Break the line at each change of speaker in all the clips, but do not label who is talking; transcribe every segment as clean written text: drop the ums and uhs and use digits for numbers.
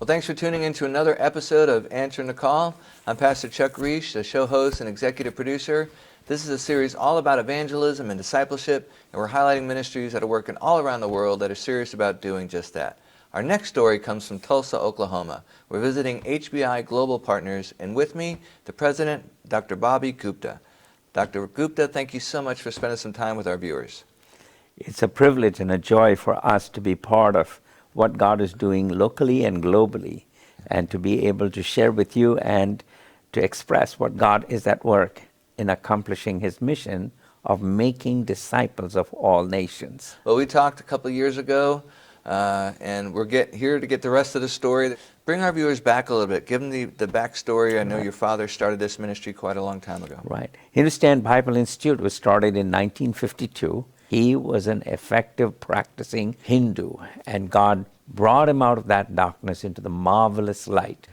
Well, thanks for tuning in to another episode of Answering the Call. I'm Pastor Chuck Reish, the show host and executive producer. This is a series all about evangelism and discipleship, and we're highlighting ministries that are working all around the world that are serious about doing just that. Our next story comes from Tulsa, Oklahoma. We're visiting HBI Global Partners, and with me, the president, Dr. Bobby Gupta. Dr. Gupta, thank you so much for spending some time with our viewers.
It's a privilege and a joy for us to be part of what God is doing locally and globally, and to be able to share with you and to express what God is at work in accomplishing His mission of making disciples of all nations.
Well, we talked a couple of years ago, and we're here to get the rest of the story. Bring our viewers back a little bit. Give them the backstory. I know your father started this ministry quite a long time ago.
Right. Hindustan Bible Institute was started in 1952. He was an effective practicing Hindu, and God brought him out of that darkness into the marvelous light.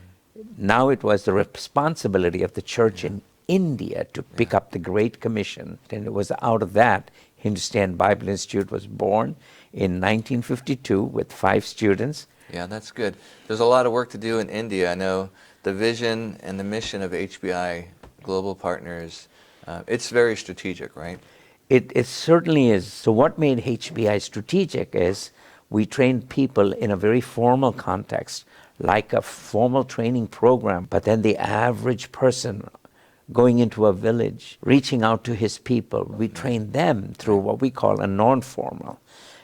Now it was the responsibility of the church in India to pick up the Great Commission, and it was out of that Hindustan Bible Institute was born in 1952 with 5 students.
Yeah, that's good. There's a lot of work to do in India. I know the vision and the mission of HBI Global Partners, it's very strategic, right?
It certainly is. So what made HBI strategic is we trained people in a very formal context, like a formal training program, but then the average person going into a village, reaching out to his people, we trained them through what we call a non-formal.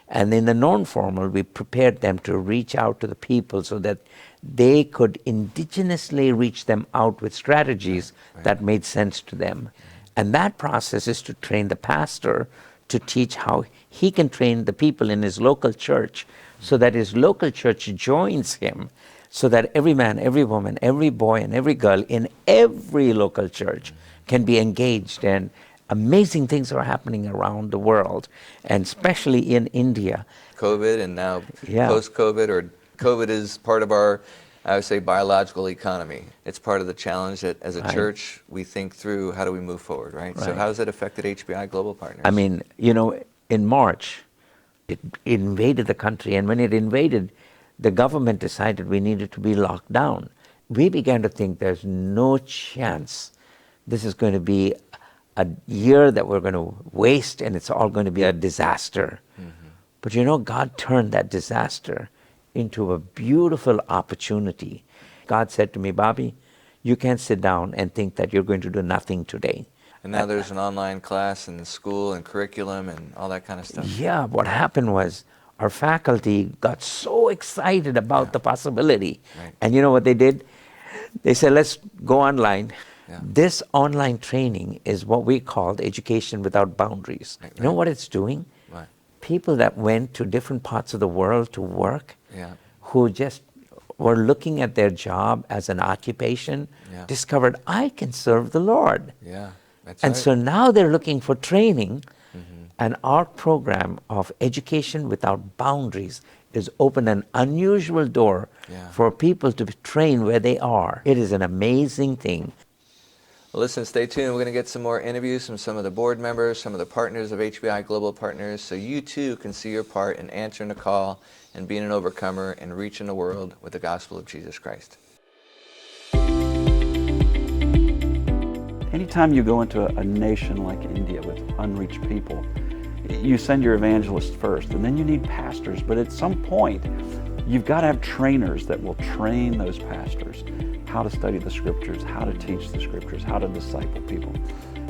And in the non-formal, we prepared them to reach out to the people so that they could indigenously reach them out with strategies that made sense to them. And that process is to train the pastor to teach how he can train the people in his local church so that his local church joins him, so that every man, every woman, every boy, and every girl in every local church can be engaged. And amazing things are happening around the world, and especially in India.
COVID and now post-COVID, or COVID is part of our, I would say, biological economy. It's part of the challenge that as a church we think through how do we move forward, right? So how has it affected HBI Global Partners?
I mean, you know, in March, it invaded the country, and when it invaded, the government decided we needed to be locked down. We began to think there's no chance this is going to be a year that we're going to waste and it's all going to be a disaster. But you know, God turned that disaster into a beautiful opportunity. God said to me, Bobby, you can't sit down and think that you're going to do nothing today.
And now there's an online class and school and curriculum and all that kind of stuff.
Yeah, what happened was our faculty got so excited about the possibility. And you know what they did? They said, let's go online. This online training is what we called Education Without Boundaries. You know what it's doing? People that went to different parts of the world to work, who just were looking at their job as an occupation, discovered, I can serve the Lord. So now they're looking for training, and our program of Education Without Boundaries is open an unusual door for people to be trained where they are. It is an amazing thing.
Well, listen, stay tuned. We're going to get some more interviews from some of the board members, some of the partners of HBI Global Partners, so you too can see your part in answering the call and being an overcomer and reaching the world with the gospel of Jesus Christ.
Anytime you go into a nation like India with unreached people, you send your evangelist first, and then you need pastors. But at some point, you've got to have trainers that will train those pastors how to study the Scriptures, how to teach the Scriptures, how to disciple people.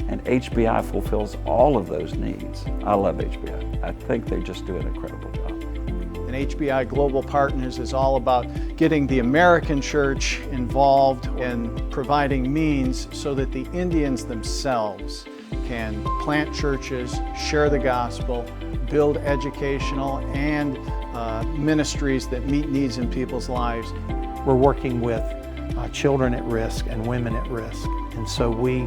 And HBI fulfills all of those needs. I love HBI. I think they just do an incredible job.
And HBI Global Partners is all about getting the American church involved and providing means so that the Indians themselves can plant churches, share the gospel, build educational and ministries that meet needs in people's lives.
We're working with children at risk and women at risk. And so we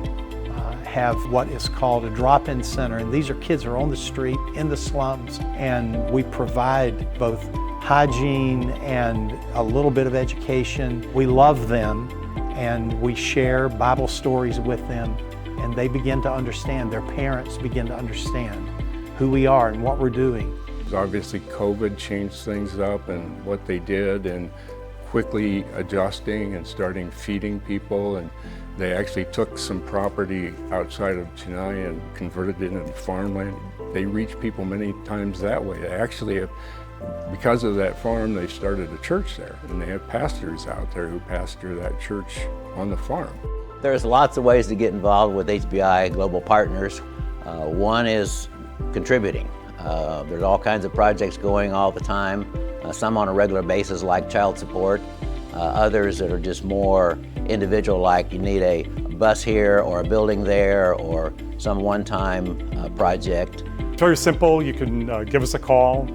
have what is called a drop-in center. And these are kids who are on the street, in the slums, and we provide both hygiene and a little bit of education. We love them, and we share Bible stories with them, and they begin to understand, their parents begin to understand who we are and what we're doing.
Obviously COVID changed things up and what they did, and quickly adjusting and starting feeding people, and they actually took some property outside of Chennai and converted it into farmland. They reach people many times that way. They actually, because of that farm, they started a church there, and they have pastors out there who pastor that church on the farm.
There's lots of ways to get involved with HBI Global Partners. One is contributing. There's all kinds of projects going all the time, some on a regular basis like child support, others that are just more individual, like you need a bus here or a building there or some one-time project.
It's very simple. You can give us a call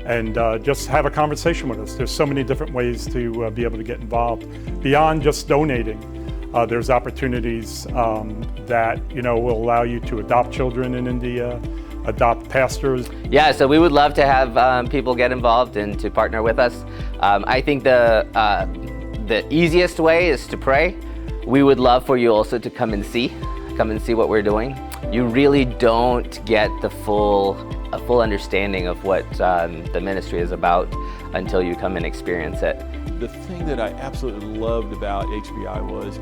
and just have a conversation with us. There's so many different ways to be able to get involved. Beyond just donating, there's opportunities that will allow you to adopt children in India, adopt pastors.
Yeah, so we would love to have people get involved and to partner with us. I think the easiest way is to pray. We would love for you also to come and see what we're doing. You really don't get a full understanding of what the ministry is about until you come and experience it.
The thing that I absolutely loved about HBI was,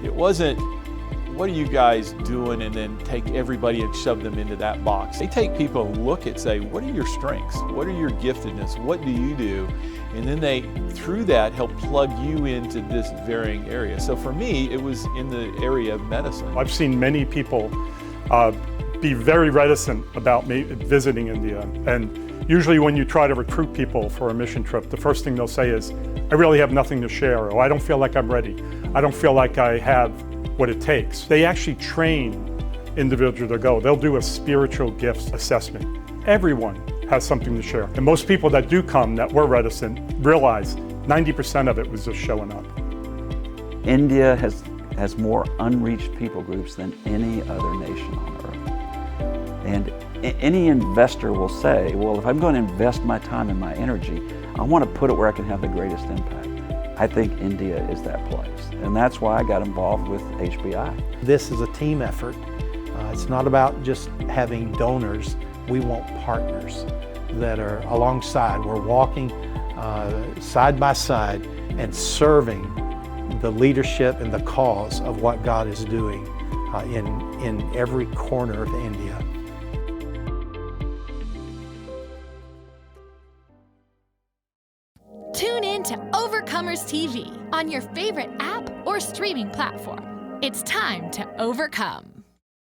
it wasn't, what are you guys doing, and then take everybody and shove them into that box. They take people and look at, say, what are your strengths? What are your giftedness? What do you do? And then they, through that, help plug you into this varying area. So for me, it was in the area of medicine.
I've seen many people be very reticent about visiting India. And usually when you try to recruit people for a mission trip, the first thing they'll say is, I really have nothing to share, or I don't feel like I'm ready. I don't feel like I have what it takes. They actually train individuals to go. They'll do a spiritual gifts assessment. Everyone has something to share. And most people that do come that were reticent realize 90% of it was just showing up.
India has more unreached people groups than any other nation on earth. And any investor will say, well, if I'm going to invest my time and my energy, I want to put it where I can have the greatest impact. I think India is that place. And that's why I got involved with HBI.
This is a team effort. It's not about just having donors. We want partners that are alongside. We're walking side by side and serving the leadership and the cause of what God is doing in every corner of India.
Tune in to Overcomers TV on your favorite app or streaming platform. It's time to overcome.